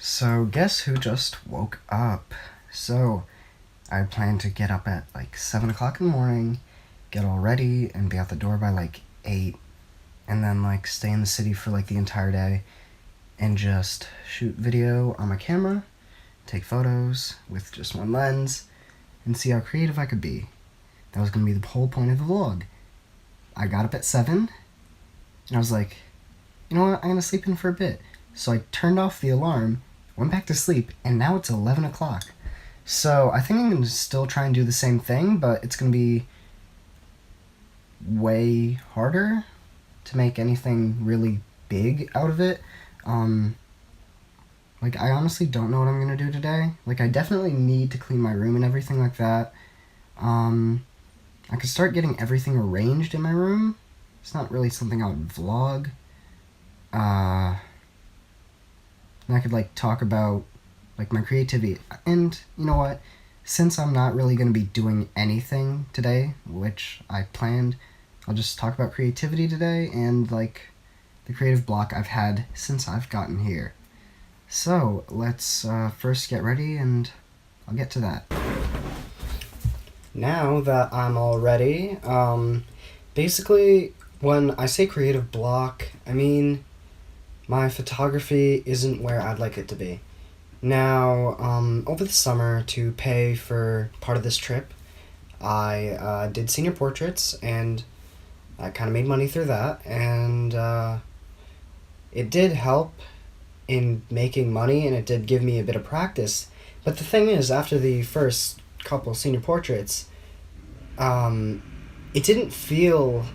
So, guess who just woke up? So, I plan to get up at like 7 o'clock in the morning, get all ready, and be out the door by like 8, and then like stay in the city for like the entire day and just shoot video on my camera, take photos with just one lens, and see how creative I could be. That was gonna be the whole point of the vlog. I got up at 7, and I was like, you know what, I'm gonna sleep in for a bit. So I turned off the alarm, went back to sleep, and now it's 11 o'clock. So I think I'm going to still try and do the same thing, but it's going to be way harder to make anything really big out of it. I honestly don't know what I'm going to do today. I definitely need to clean my room and everything like that. I could start getting everything arranged in my room. It's not really something I would vlog. And I could talk about my creativity. And you know what? Since I'm not really going to be doing anything today, which I planned, I'll just talk about creativity today and the creative block I've had since I've gotten here. So let's first get ready and I'll get to that. Now that I'm all ready, basically when I say creative block, I mean my photography isn't where I'd like it to be. Now, over the summer, to pay for part of this trip, I did senior portraits, and I kind of made money through that, and it did help in making money, and it did give me a bit of practice. But the thing is, after the first couple senior portraits, it didn't feel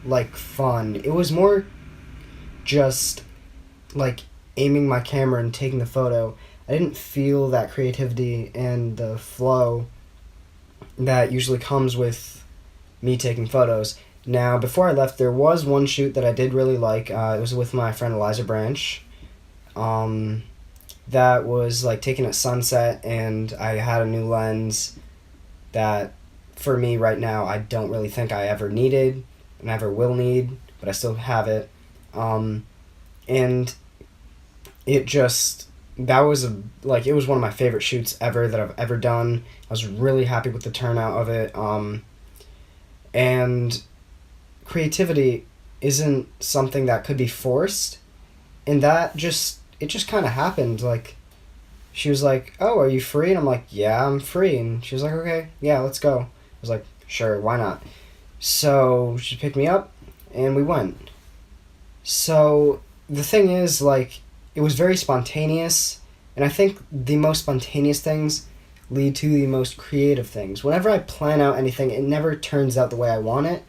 like fun. It was more just aiming my camera and taking the photo. I didn't feel that creativity and the flow that usually comes with me taking photos. Now, before I left, there was one shoot that I did really like. It was with my friend Eliza Branch. That was taken at sunset, and I had a new lens that, for me right now, I don't really think I ever needed and ever will need, but I still have it. And it just, that was it was one of my favorite shoots ever that I've ever done. I was really happy with the turnout of it. And creativity isn't something that could be forced, and it just kind of happened. She was like, "Oh, are you free?" And I'm like, "Yeah, I'm free." And she was like, "Okay, yeah, let's go." I was like, "Sure, why not?" So she picked me up, and we went. So the thing is, it was very spontaneous, and I think the most spontaneous things lead to the most creative things. Whenever I plan out anything, it never turns out the way I want it.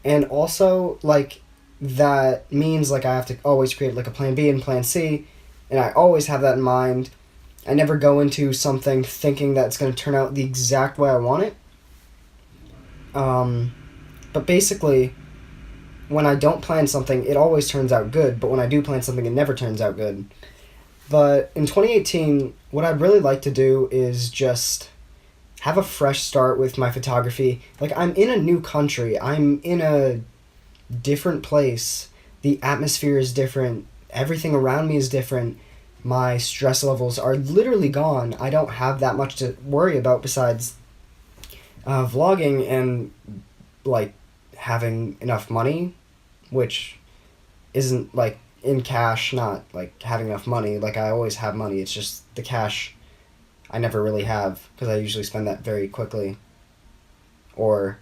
And also, that means, I have to always create, a plan B and plan C, and I always have that in mind. I never go into something thinking that it's going to turn out the exact way I want it. But basically, when I don't plan something, it always turns out good, but when I do plan something, it never turns out good. But in 2018, what I'd really like to do is just have a fresh start with my photography. I'm in a new country. I'm in a different place. The atmosphere is different. Everything around me is different. My stress levels are literally gone. I don't have that much to worry about besides vlogging and, having enough money, which isn't in cash, not having enough money. I always have money, it's just the cash I never really have, because I usually spend that very quickly, or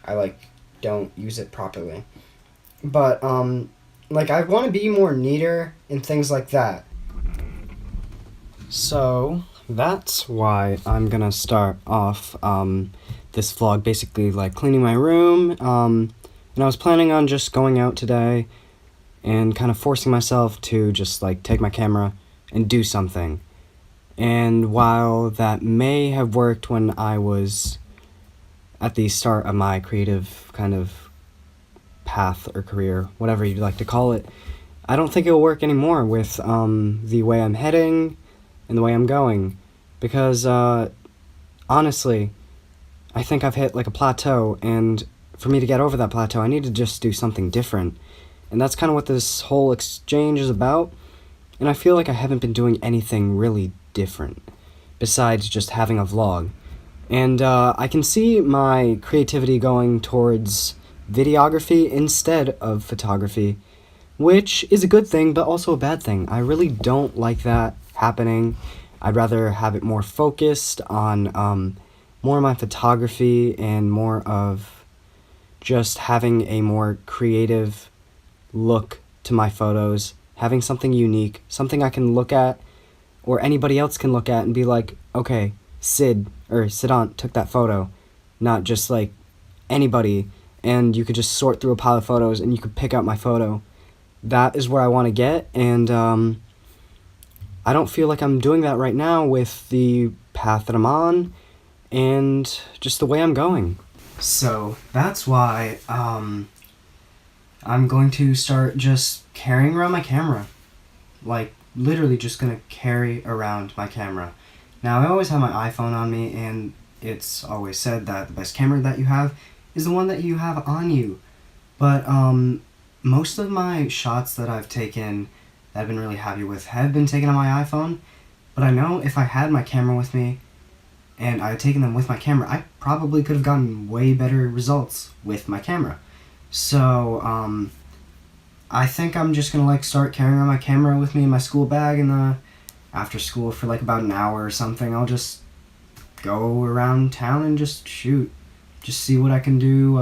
I don't use it properly. But I want to be more neater and things like that. So that's why I'm gonna start off this vlog basically cleaning my room. And I was planning on just going out today and kind of forcing myself to just take my camera and do something. And while that may have worked when I was at the start of my creative kind of path or career, whatever you'd like to call it, I don't think it'll work anymore with the way I'm heading and the way I'm going. Because honestly, I think I've hit a plateau, and for me to get over that plateau, I need to just do something different. And that's kind of what this whole exchange is about. and I feel like I haven't been doing anything really different besides just having a vlog. And I can see my creativity going towards videography instead of photography, which is a good thing, but also a bad thing. I really don't like that happening. I'd rather have it more focused on more of my photography and more of just having a more creative look to my photos, having something unique, something I can look at or anybody else can look at and be like, okay, Sidant took that photo, not just like anybody, and you could just sort through a pile of photos and you could pick out my photo. That is where I want to get, and I don't feel like I'm doing that right now with the path that I'm on and just the way I'm going. So that's why I'm going to start just carrying around my camera. Like, literally just gonna carry around my camera. Now, I always have my iPhone on me, and it's always said that the best camera that you have is the one that you have on you. But most of my shots that I've taken that I've been really happy with have been taken on my iPhone. But I know if I had my camera with me and I had taken them with my camera, I probably could have gotten way better results with my camera. So I think I'm just gonna like start carrying around my camera with me in my school bag, and after school for like about an hour or something, I'll just go around town and just shoot. Just see what I can do,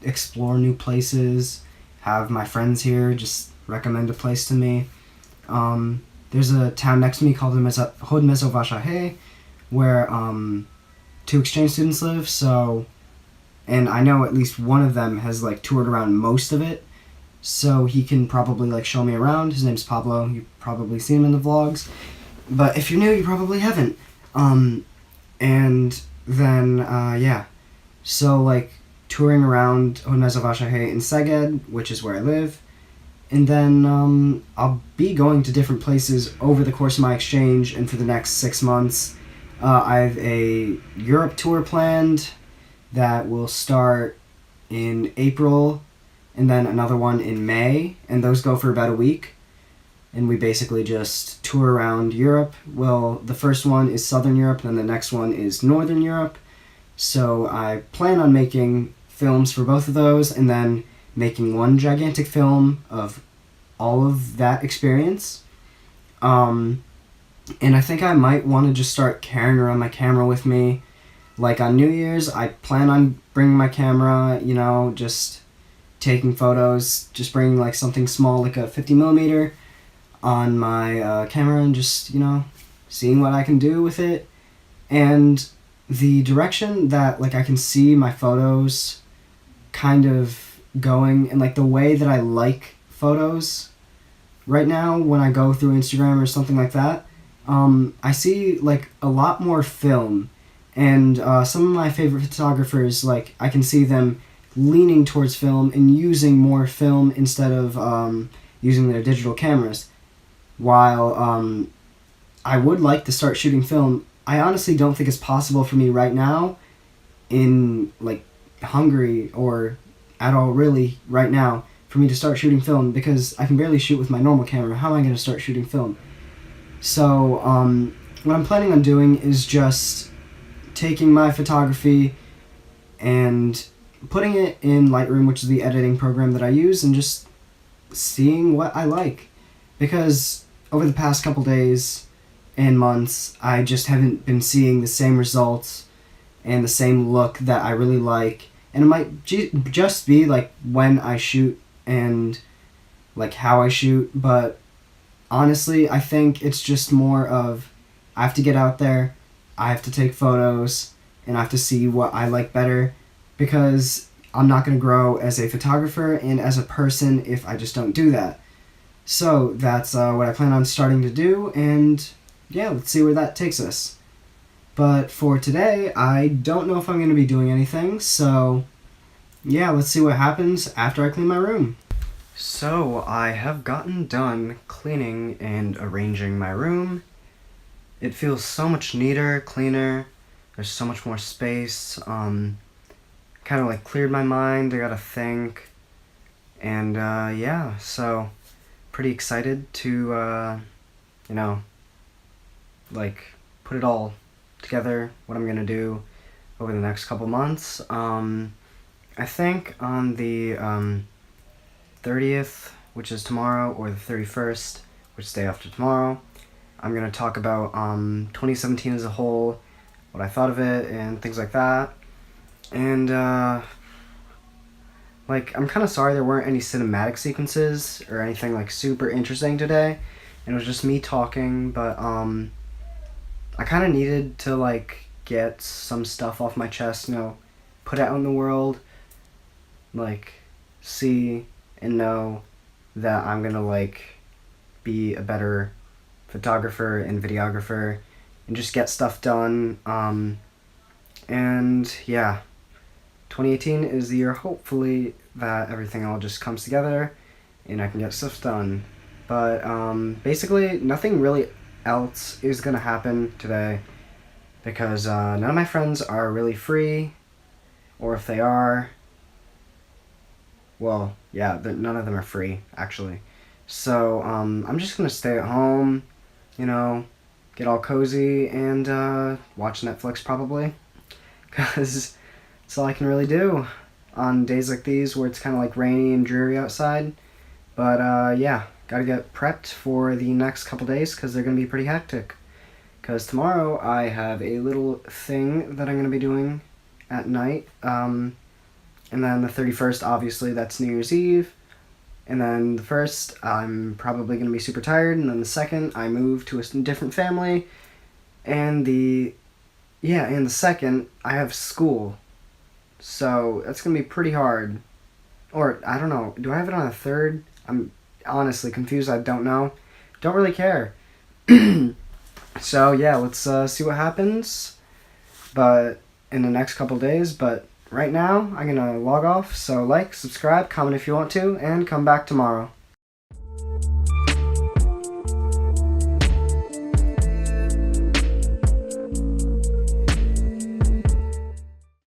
explore new places, have my friends here just recommend a place to me. There's a town next to me called Hod Mezovashahe, where two exchange students live, so, and I know at least one of them has like toured around most of it, so he can probably like show me around. His name's Pablo. You've probably seen him in the vlogs, but if you're new, you probably haven't. And then yeah, so like touring around Honezavashahe in Szeged, which is where I live, and then I'll be going to different places over the course of my exchange and for the next 6 months. I have a Europe tour planned that will start in April, and then another one in May, and those go for about a week. And we basically just tour around Europe. Well, the first one is Southern Europe, and then the next one is Northern Europe. So I plan on making films for both of those, and then making one gigantic film of all of that experience. And I think I might want to just start carrying around my camera with me. Like on New Year's, I plan on bringing my camera, just taking photos, just bringing like something small like a 50mm on my camera and just, seeing what I can do with it. And the direction that like I can see my photos kind of going, and like the way that I like photos right now when I go through Instagram or something like that, I see like a lot more film, and some of my favorite photographers, like I can see them leaning towards film and using more film instead of using their digital cameras. While I would like to start shooting film, I honestly don't think it's possible for me right now in like Hungary, or at all really right now, for me to start shooting film, because I can barely shoot with my normal camera. How am I going to start shooting film? So what I'm planning on doing is just taking my photography and putting it in Lightroom, which is the editing program that I use, and just seeing what I like. Because over the past couple days and months, I just haven't been seeing the same results and the same look that I really like. And it might just be like when I shoot and like how I shoot, but honestly, I think it's just more of I have to get out there, I have to take photos, and I have to see what I like better, because I'm not going to grow as a photographer and as a person if I just don't do that. So that's what I plan on starting to do, and yeah, let's see where that takes us. But for today, I don't know if I'm going to be doing anything, so yeah, let's see what happens after I clean my room. So I have gotten done cleaning and arranging my room. It feels so much neater, cleaner. There's so much more space. Kind of like cleared my mind. I got to think. And yeah, so pretty excited to you know, like, put it all together, what I'm gonna do over the next couple months. I think on the 30th, which is tomorrow, or the 31st, which is the day after tomorrow, I'm gonna talk about 2017 as a whole, what I thought of it, and things like that. And like, I'm kind of sorry there weren't any cinematic sequences or anything like super interesting today. And it was just me talking, but I kind of needed to like get some stuff off my chest, you know, put it out in the world, like see and know that I'm gonna like be a better photographer and videographer and just get stuff done. And yeah, 2018 is the year, hopefully, that everything all just comes together and I can get stuff done. But basically, nothing really else is gonna happen today because none of my friends are really free, or if they are, well, yeah, none of them are free, actually. So I'm just gonna stay at home, you know, get all cozy and watch Netflix probably, because that's all I can really do on days like these where it's kind of like rainy and dreary outside. But yeah, gotta get prepped for the next couple days because they're gonna be pretty hectic. Because tomorrow I have a little thing that I'm gonna be doing at night. And then the 31st, obviously, that's New Year's Eve. And then the 1st, I'm probably going to be super tired. And then the 2nd, I move to a different family. And the 2nd, I have school. So that's going to be pretty hard. Or, I don't know, do I have it on the 3rd? I'm honestly confused, I don't know. Don't really care. So, yeah, let's see what happens. But in the next couple days, but right now, I'm going to log off, so like, subscribe, comment if you want to, and come back tomorrow.